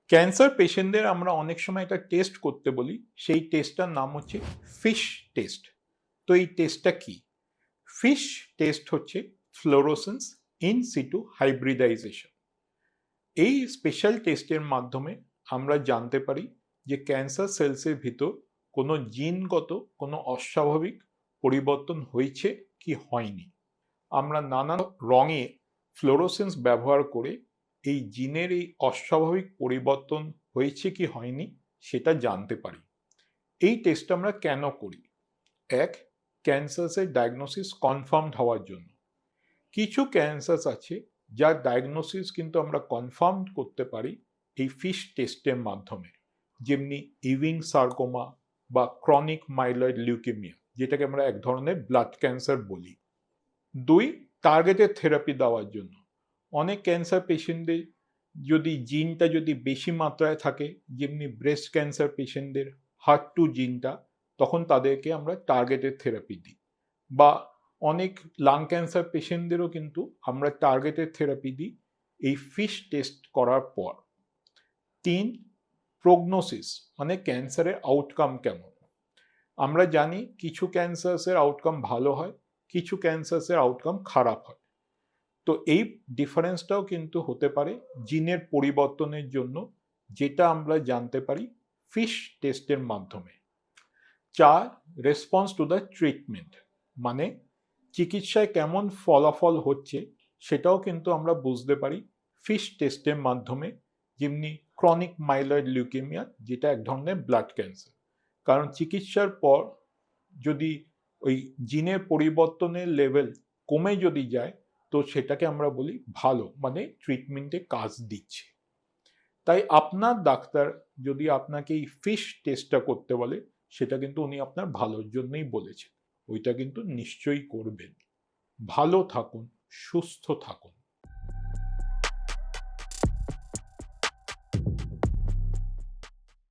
Cancer পেশেন্টদের আমরা অনেক সময় একটা টেস্ট করতে বলি, সেই টেস্টটার নাম হচ্ছে ফিশ টেস্ট। তো এই টেস্টটা কি? ফিশ টেস্ট হচ্ছে ফ্লোরোসেন্স ইন সিটু হাইব্রিডাইজেশন। এই স্পেশাল টেস্টের মাধ্যমে আমরা জানতে পারি যে ক্যান্সার সেলসের ভিতর কোনো জিনগত কোনো অস্বাভাবিক পরিবর্তন হয়েছে কি হয়নি। আমরা নানান রঙে ফ্লোরোসেন্স ব্যবহার করে এই জিনের এই অস্বাভাবিক পরিবর্তন হয়েছে কি হয়নি সেটা জানতে পারি। এই টেস্ট আমরা কেন করি? এক, ক্যান্সারের ডায়াগনোসিস কনফার্মড হওয়ার জন্য। কিছু ক্যান্সার আছে যার ডায়াগনোসিস কিন্তু আমরা কনফার্ম করতে পারি এই ফিশ টেস্টের মাধ্যমে, যেমনি ইভিং সার্কোমা বা ক্রনিক মাইলয়েড লিউকেমিয়া, যেটাকে আমরা এক ধরনের ব্লাড ক্যান্সার বলি। দুই, টার্গেটেড থেরাপি দেওয়ার জন্য। অনেক ক্যান্সার পেশেন্টদের যদি জিনটা যদি বেশি মাত্রায় থাকে, যেমনি ব্রেস্ট ক্যান্সার পেশেন্টদের HER2 জিনটা, তখন তাদেরকে আমরা টার্গেটেড থেরাপি দিই। বা অনেক লাং ক্যান্সার পেশেন্টদেরও কিন্তু আমরা টার্গেটেড থেরাপি দিই এই ফিশ টেস্ট করার পর। তিন, প্রগনোসিস মানে ক্যান্সারের আউটকাম কেমন। আমরা জানি কিছু ক্যান্সার্সের আউটকাম ভালো হয়, কিছু ক্যান্সার্সের আউটকাম খারাপ হয়। তো এই ডিফারেন্সটাও কিন্তু হতে পারে জিনের পরিবর্তনের জন্য, যেটা আমরা জানতে পারি ফিশ টেস্টের মাধ্যমে। চার, রেসপন্স টু দ্য ট্রিটমেন্ট মানে চিকিৎসায় কেমন ফলাফল হচ্ছে সেটাও কিন্তু আমরা বুঝতে পারি ফিশ টেস্টের মাধ্যমে, যেমনি ক্রনিক মাইলয়েড লিউকেমিয়া, যেটা এক ধরনের ব্লাড ক্যান্সার। কারণ চিকিৎসার পর যদি ওই জিনের পরিবর্তনের লেভেল কমে যদি যায়, তো সেটাকে আমরা বলি ভালো, মানে ট্রিটমেন্টে কাজ দিচ্ছে। তাই আপনার ডাক্তার যদি আপনাকে এই ফিশ টেস্টটা করতে বলে, সেটা কিন্তু উনি আপনার ভালোর জন্যই বলেছেন, ওইটা কিন্তু নিশ্চয়ই করবেন। ভালো থাকুন, সুস্থ থাকুন।